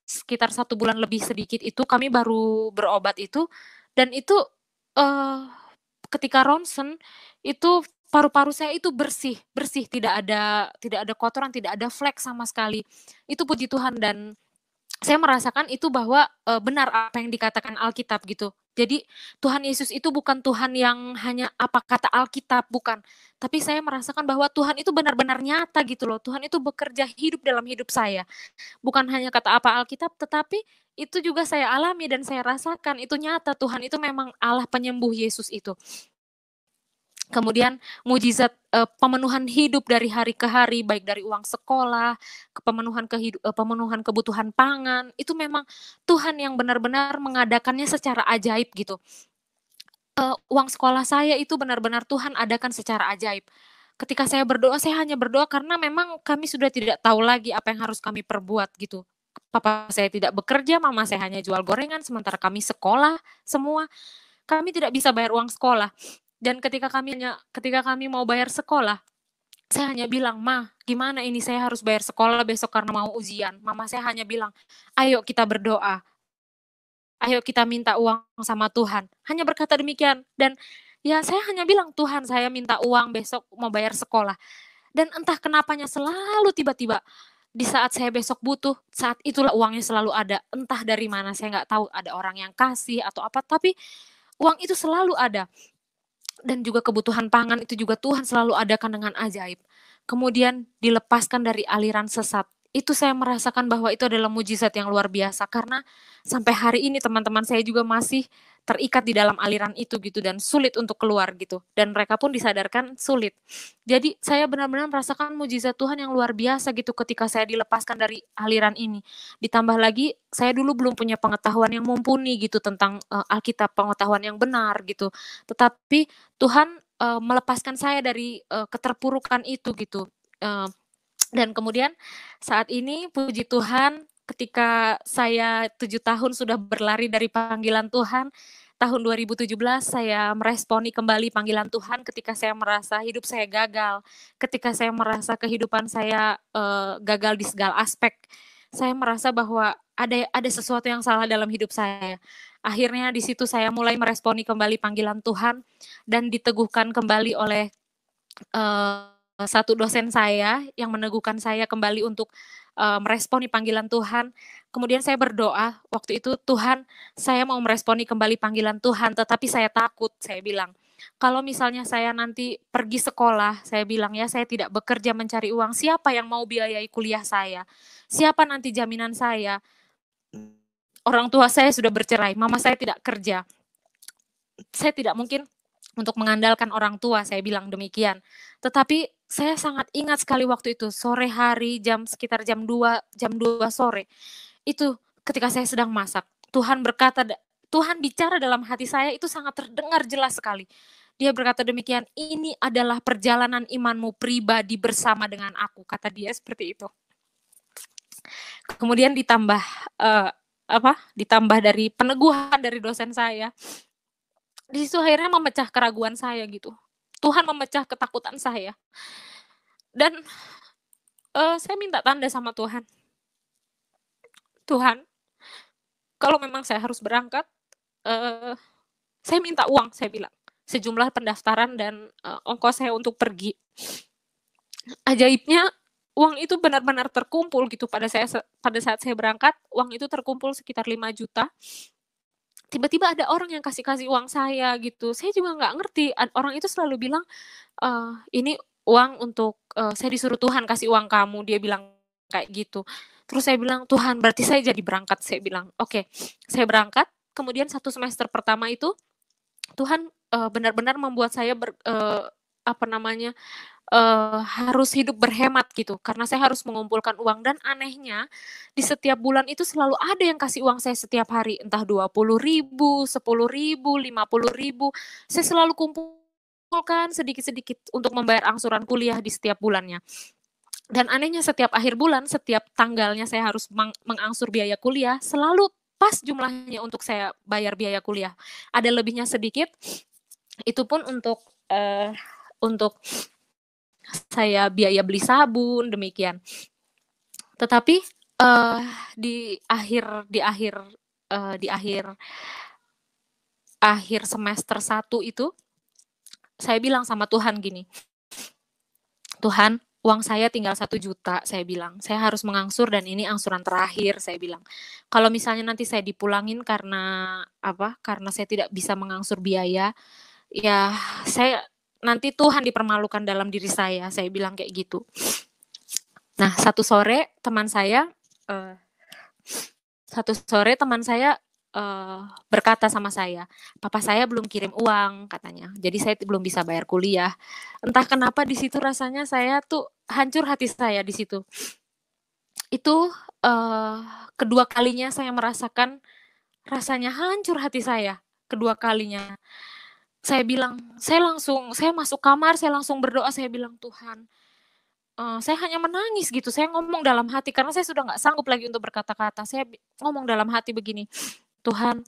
sekitar 1 bulan lebih sedikit itu kami baru berobat itu dan itu ketika ronsen itu paru-paru saya itu bersih, tidak ada kotoran, tidak ada flek sama sekali. Itu puji Tuhan dan saya merasakan itu bahwa benar apa yang dikatakan Alkitab gitu. Jadi Tuhan Yesus itu bukan Tuhan yang hanya apa kata Alkitab, bukan. Tapi saya merasakan bahwa Tuhan itu benar-benar nyata gitu loh. Tuhan itu bekerja hidup dalam hidup saya. Bukan hanya kata apa Alkitab, tetapi itu juga saya alami dan saya rasakan itu nyata Tuhan itu memang Allah penyembuh Yesus itu. Kemudian mujizat pemenuhan hidup dari hari ke hari, baik dari uang sekolah, pemenuhan kebutuhan pangan, itu memang Tuhan yang benar-benar mengadakannya secara ajaib gitu. Uang sekolah saya itu benar-benar Tuhan adakan secara ajaib. Ketika saya berdoa, saya hanya berdoa karena memang kami sudah tidak tahu lagi apa yang harus kami perbuat gitu. Papa saya tidak bekerja, mama saya hanya jual gorengan, sementara kami sekolah semua. Kami tidak bisa bayar uang sekolah. Dan ketika kami mau bayar sekolah, saya hanya bilang, "Ma, gimana ini saya harus bayar sekolah besok karena mau ujian." Mama saya hanya bilang, "Ayo kita berdoa. Ayo kita minta uang sama Tuhan." Hanya berkata demikian dan ya saya hanya bilang, "Tuhan, saya minta uang besok mau bayar sekolah." Dan entah kenapanya selalu tiba-tiba di saat saya besok butuh, saat itulah uangnya selalu ada. Entah dari mana saya nggak tahu ada orang yang kasih atau apa, tapi uang itu selalu ada. Dan juga kebutuhan pangan itu juga Tuhan selalu adakan dengan ajaib. Kemudian dilepaskan dari aliran sesat. Itu saya merasakan bahwa itu adalah mujizat yang luar biasa karena sampai hari ini teman-teman saya juga masih terikat di dalam aliran itu gitu dan sulit untuk keluar gitu dan mereka pun disadarkan sulit. Jadi saya benar-benar merasakan mujizat Tuhan yang luar biasa gitu ketika saya dilepaskan dari aliran ini. Ditambah lagi saya dulu belum punya pengetahuan yang mumpuni gitu tentang Alkitab, pengetahuan yang benar gitu. Tetapi Tuhan melepaskan saya dari keterpurukan itu gitu. Dan kemudian saat ini puji Tuhan ketika saya 7 tahun sudah berlari dari panggilan Tuhan, tahun 2017 saya meresponi kembali panggilan Tuhan ketika saya merasa hidup saya gagal, ketika saya merasa kehidupan saya gagal di segala aspek. Saya merasa bahwa ada sesuatu yang salah dalam hidup saya. Akhirnya di situ saya mulai meresponi kembali panggilan Tuhan dan diteguhkan kembali oleh satu dosen saya yang meneguhkan saya kembali untuk meresponi panggilan Tuhan. Kemudian saya berdoa waktu itu, Tuhan, saya mau meresponi kembali panggilan Tuhan, tetapi saya takut, saya bilang. Kalau misalnya saya nanti pergi sekolah, saya bilang ya, saya tidak bekerja mencari uang, siapa yang mau biayai kuliah saya? Siapa nanti jaminan saya? Orang tua saya sudah bercerai, mama saya tidak kerja. Saya tidak mungkin untuk mengandalkan orang tua, saya bilang demikian. Tetapi saya sangat ingat sekali waktu itu, sore hari sekitar jam 2 sore. Itu ketika saya sedang masak, Tuhan berkata, Tuhan bicara dalam hati saya itu sangat terdengar jelas sekali. Dia berkata demikian, ini adalah perjalanan imanmu pribadi bersama dengan aku, kata dia seperti itu. Kemudian ditambah ditambah dari peneguhan dari dosen saya. Di situ akhirnya memecah keraguan saya gitu. Tuhan memecah ketakutan saya. Dan saya minta tanda sama Tuhan. Tuhan, kalau memang saya harus berangkat, saya minta uang, saya bilang. Sejumlah pendaftaran dan ongkos saya untuk pergi. Ajaibnya, uang itu benar-benar terkumpul gitu pada saat saya berangkat, uang itu terkumpul sekitar 5 juta. Tiba-tiba ada orang yang kasih uang saya gitu. Saya juga nggak ngerti. Orang itu selalu bilang, ini uang untuk saya disuruh Tuhan kasih uang kamu. Dia bilang kayak gitu. Terus saya bilang, Tuhan berarti saya jadi berangkat. Saya bilang, oke, saya berangkat. Kemudian 1 semester pertama itu Tuhan benar-benar membuat saya harus hidup berhemat gitu, karena saya harus mengumpulkan uang. Dan anehnya di setiap bulan itu selalu ada yang kasih uang saya setiap hari, entah 20.000, 10.000, 50.000. Saya selalu kumpulkan sedikit-sedikit untuk membayar angsuran kuliah di setiap bulannya. Dan anehnya setiap akhir bulan, setiap tanggalnya saya harus mengangsur biaya kuliah, selalu pas jumlahnya untuk saya bayar biaya kuliah. Ada lebihnya sedikit, itu pun untuk saya biaya beli sabun, demikian. Tetapi di akhir semester 1 itu, saya bilang sama Tuhan gini, Tuhan, uang saya tinggal 1 juta, saya bilang. Saya harus mengangsur dan ini angsuran terakhir, saya bilang. Kalau misalnya nanti saya dipulangin karena saya tidak bisa mengangsur biaya, ya saya nanti Tuhan dipermalukan dalam diri saya bilang kayak gitu. Nah, satu sore teman saya berkata sama saya, papa saya belum kirim uang katanya, jadi saya belum bisa bayar kuliah. Entah kenapa di situ rasanya saya tuh hancur hati saya di situ. Itu kedua kalinya saya merasakan rasanya hancur hati saya, kedua kalinya. Saya bilang, saya masuk kamar, saya langsung berdoa, saya bilang, Tuhan, saya hanya menangis gitu, saya ngomong dalam hati, karena saya sudah nggak sanggup lagi untuk berkata-kata, saya ngomong dalam hati begini, Tuhan,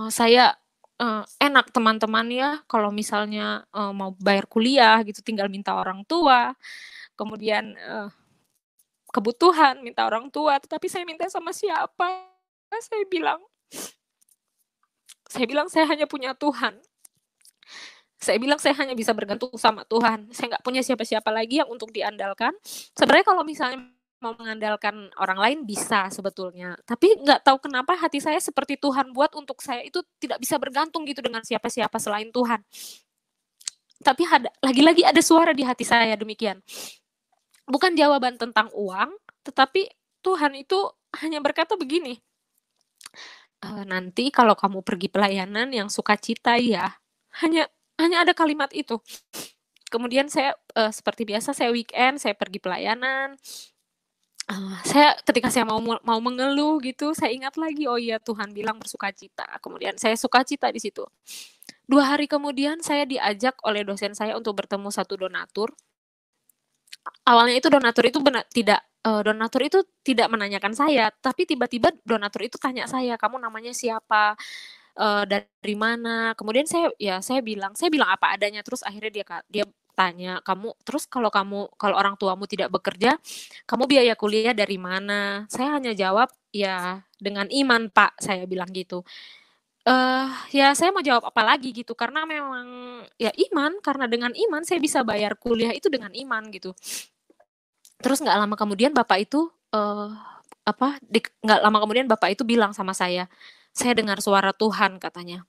saya enak teman-teman ya, kalau misalnya mau bayar kuliah gitu, tinggal minta orang tua, kemudian kebutuhan, minta orang tua, tetapi saya minta sama siapa? Saya bilang, saya hanya punya Tuhan. Saya bilang saya hanya bisa bergantung sama Tuhan. Saya nggak punya siapa-siapa lagi yang untuk diandalkan. Sebenarnya kalau misalnya mau mengandalkan orang lain bisa sebetulnya. Tapi nggak tahu kenapa hati saya seperti Tuhan buat untuk saya itu tidak bisa bergantung gitu dengan siapa-siapa selain Tuhan. Tapi lagi-lagi ada suara di hati saya demikian. Bukan jawaban tentang uang, tetapi Tuhan itu hanya berkata begini, nanti kalau kamu pergi pelayanan yang sukacita ya, hanya ada kalimat itu. Kemudian saya seperti biasa saya weekend, saya pergi pelayanan. Ketika saya mau mengeluh gitu, saya ingat lagi, oh iya Tuhan bilang bersukacita. Kemudian saya sukacita di situ. 2 hari kemudian saya diajak oleh dosen saya untuk bertemu satu donatur. Awalnya itu donatur itu tidak menanyakan saya, tapi tiba-tiba donatur itu tanya saya, kamu namanya siapa? Dari mana? Kemudian saya bilang apa adanya, terus akhirnya dia tanya, kalau orang tuamu tidak bekerja, kamu biaya kuliah dari mana? Saya hanya jawab, ya dengan iman Pak, saya bilang gitu. Ya saya mau jawab apa lagi gitu, karena memang ya iman, karena dengan iman saya bisa bayar kuliah itu dengan iman gitu. Terus nggak lama kemudian bapak itu, nggak lama kemudian bapak itu bilang sama saya dengar suara Tuhan katanya,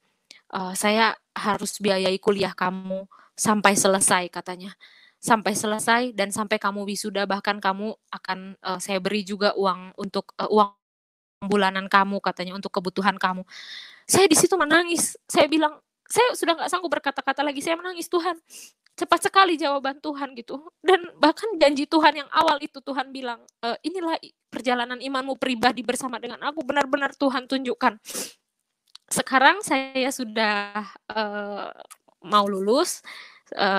"Saya harus biayai kuliah kamu sampai selesai," katanya. "Sampai selesai dan sampai kamu wisuda, bahkan kamu akan, saya beri juga uang untuk, uang bulanan kamu," katanya, "untuk kebutuhan kamu." Saya di situ menangis, saya bilang, saya sudah nggak sanggup berkata-kata lagi, saya menangis, "Tuhan, cepat sekali jawaban Tuhan," gitu. Dan bahkan janji Tuhan yang awal itu Tuhan bilang, "Inilah perjalanan imanmu pribadi bersama dengan aku," benar-benar Tuhan tunjukkan. Sekarang saya sudah, mau lulus,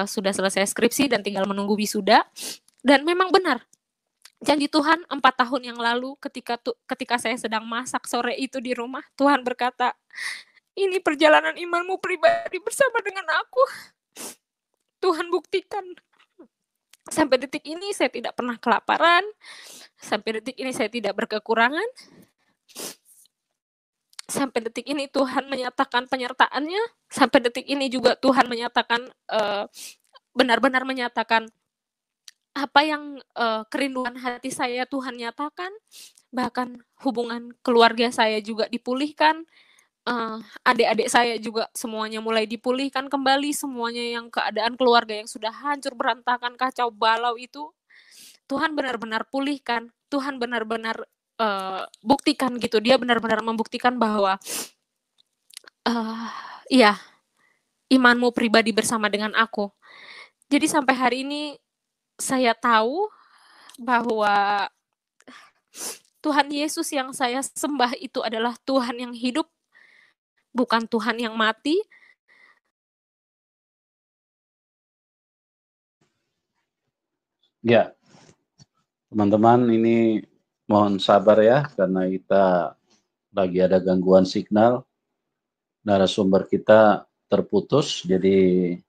sudah selesai skripsi dan tinggal menunggu wisuda, dan memang benar, janji Tuhan 4 tahun yang lalu ketika saya sedang masak sore itu di rumah, Tuhan berkata, "Ini perjalanan imanmu pribadi bersama dengan aku." Tuhan buktikan. Sampai detik ini saya tidak pernah kelaparan, sampai detik ini saya tidak berkekurangan, sampai detik ini Tuhan menyatakan penyertaan-Nya, sampai detik ini juga Tuhan menyatakan, benar-benar menyatakan apa yang, kerinduan hati saya Tuhan nyatakan, bahkan hubungan keluarga saya juga dipulihkan, adik-adik saya juga semuanya mulai dipulihkan kembali, semuanya yang keadaan keluarga yang sudah hancur berantakan, kacau balau itu, Tuhan benar-benar pulihkan, Tuhan benar-benar, buktikan gitu, Dia benar-benar membuktikan bahwa, eee, iya, imanmu pribadi bersama dengan aku. Jadi sampai hari ini saya tahu bahwa Tuhan Yesus yang saya sembah itu adalah Tuhan yang hidup, bukan Tuhan yang mati. Ya, teman-teman ini mohon sabar ya, karena kita lagi ada gangguan signal, narasumber kita terputus, jadi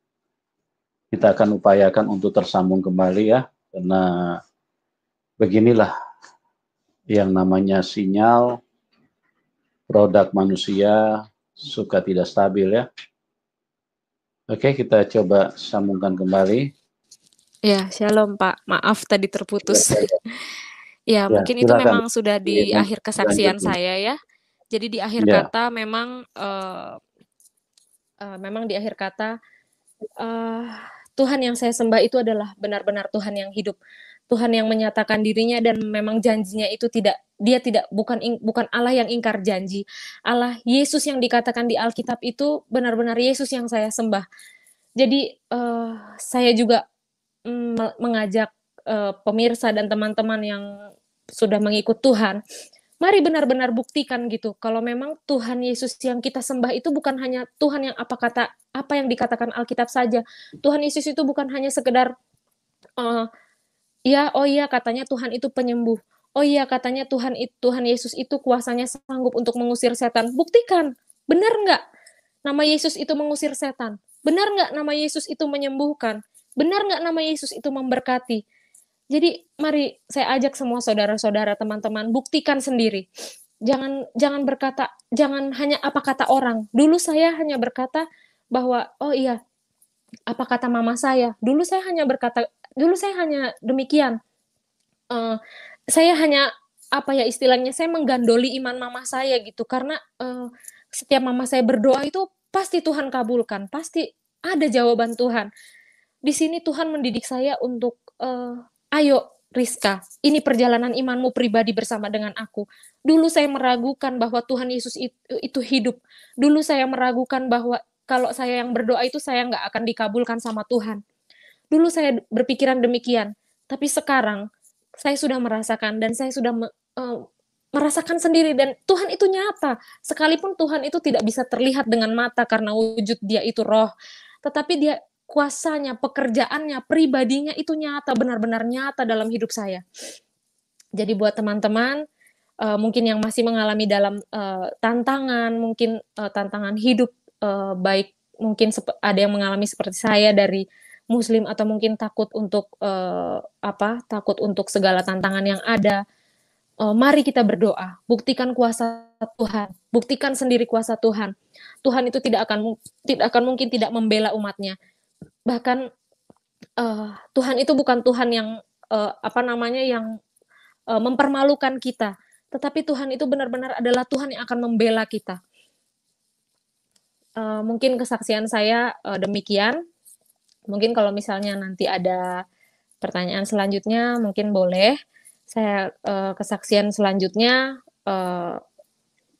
kita akan upayakan untuk tersambung kembali ya, karena beginilah yang namanya sinyal produk manusia suka tidak stabil ya. Oke, kita coba sambungkan kembali. Ya, shalom Pak. Maaf tadi terputus. Ya, Ya, mungkin itu silakan. memang sudah di akhir kesaksian Lanjutin. saya ya. Jadi di akhir Ya, kata memang di akhir kata, eee, Tuhan yang saya sembah itu adalah benar-benar Tuhan yang hidup. Tuhan yang menyatakan dirinya dan memang janjinya itu bukan Allah yang ingkar janji. Allah Yesus yang dikatakan di Alkitab itu benar-benar Yesus yang saya sembah. Jadi, saya juga, mengajak, pemirsa dan teman-teman yang sudah mengikut Tuhan, mari benar-benar buktikan gitu, kalau memang Tuhan Yesus yang kita sembah itu bukan hanya Tuhan yang apa yang dikatakan Alkitab saja. Tuhan Yesus itu bukan hanya sekedar, eee, ya, oh iya katanya Tuhan itu penyembuh, oh iya katanya Tuhan Yesus itu kuasanya sanggup untuk mengusir setan. Buktikan, benar nggak nama Yesus itu mengusir setan? Benar nggak nama Yesus itu menyembuhkan? Benar nggak nama Yesus itu memberkati? Jadi mari saya ajak semua saudara-saudara, teman-teman, buktikan sendiri. Jangan hanya apa kata orang. Dulu saya hanya berkata bahwa, "Oh iya, apa kata mama saya?" Dulu saya hanya demikian. Eee, saya hanya, apa ya istilahnya, saya menggandoli iman mama saya gitu, karena, setiap mama saya berdoa itu pasti Tuhan kabulkan, pasti ada jawaban Tuhan. Di sini Tuhan mendidik saya untuk, "Ayo Rizka, ini perjalanan imanmu pribadi bersama dengan aku." Dulu saya meragukan bahwa Tuhan Yesus itu hidup. Dulu saya meragukan bahwa kalau saya yang berdoa itu saya nggak akan dikabulkan sama Tuhan. Dulu saya berpikiran demikian, tapi sekarang saya sudah merasakan dan saya sudah merasakan sendiri dan Tuhan itu nyata. Sekalipun Tuhan itu tidak bisa terlihat dengan mata karena wujud Dia itu roh, tetapi Dia kuasanya, pekerjaannya, pribadinya itu nyata, benar-benar nyata dalam hidup saya. Jadi buat teman-teman, mungkin yang masih mengalami dalam, tantangan, mungkin, tantangan hidup, baik mungkin ada yang mengalami seperti saya dari muslim atau mungkin takut untuk, takut untuk segala tantangan yang ada. Mari kita berdoa, buktikan kuasa Tuhan, buktikan sendiri kuasa Tuhan. Tuhan itu tidak akan mungkin tidak membela umatnya. Bahkan Tuhan itu bukan Tuhan yang mempermalukan kita, tetapi Tuhan itu benar-benar adalah Tuhan yang akan membela kita. Mungkin kesaksian saya demikian. Mungkin kalau misalnya nanti ada pertanyaan selanjutnya, mungkin boleh. Saya kesaksian selanjutnya,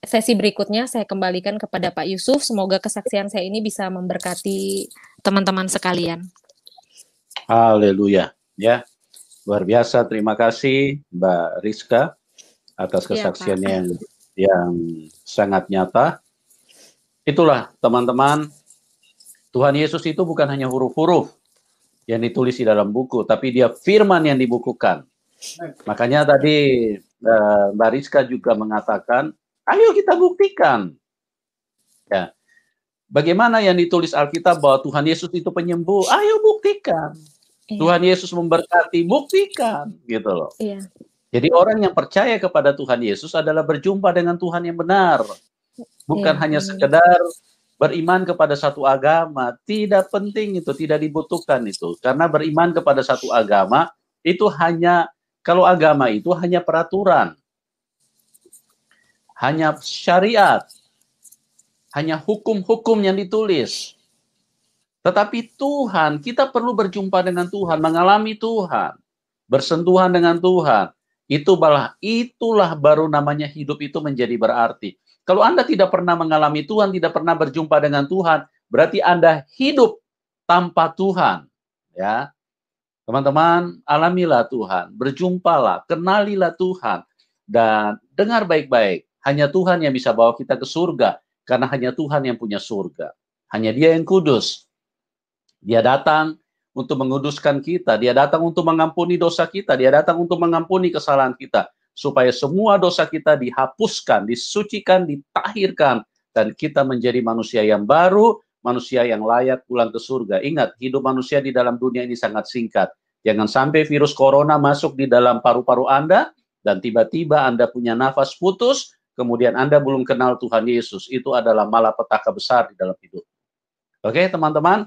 sesi berikutnya saya kembalikan kepada Pak Yusuf. Semoga kesaksian saya ini bisa memberkati teman-teman sekalian. Haleluya. Ya, luar biasa. Terima kasih Mbak Rizka atas kesaksiannya yang sangat nyata. Itulah teman-teman, Tuhan Yesus itu bukan hanya huruf-huruf yang ditulis di dalam buku, tapi dia firman yang dibukukan. Makanya tadi Mbak Rizka juga mengatakan, ayo kita buktikan. Ya, bagaimana yang ditulis Alkitab bahwa Tuhan Yesus itu penyembuh? Ayo buktikan. Iya. Tuhan Yesus memberkati, buktikan, gitu loh. Iya. Jadi orang yang percaya kepada Tuhan Yesus adalah berjumpa dengan Tuhan yang benar. Bukan hanya sekedar beriman kepada satu agama. Tidak penting itu, tidak dibutuhkan itu. Karena beriman kepada satu agama, itu hanya, kalau agama itu hanya peraturan. Hanya syariat. Hanya hukum-hukum yang ditulis. Tetapi Tuhan, kita perlu berjumpa dengan Tuhan, mengalami Tuhan. Bersentuhan dengan Tuhan. Itulah baru namanya hidup itu menjadi berarti. Kalau Anda tidak pernah mengalami Tuhan, tidak pernah berjumpa dengan Tuhan, berarti Anda hidup tanpa Tuhan. Ya, teman-teman, alamilah Tuhan, berjumpalah, kenalilah Tuhan, dan dengar baik-baik. Hanya Tuhan yang bisa bawa kita ke surga, karena hanya Tuhan yang punya surga. Hanya Dia yang kudus. Dia datang untuk menguduskan kita, Dia datang untuk mengampuni dosa kita, Dia datang untuk mengampuni kesalahan kita, supaya semua dosa kita dihapuskan, disucikan, ditahirkan, dan kita menjadi manusia yang baru, manusia yang layak pulang ke surga. Ingat, hidup manusia di dalam dunia ini sangat singkat. Jangan sampai virus corona masuk di dalam paru-paru Anda, dan tiba-tiba Anda punya nafas putus, kemudian Anda belum kenal Tuhan Yesus. Itu adalah malapetaka besar di dalam hidup. Oke, teman-teman?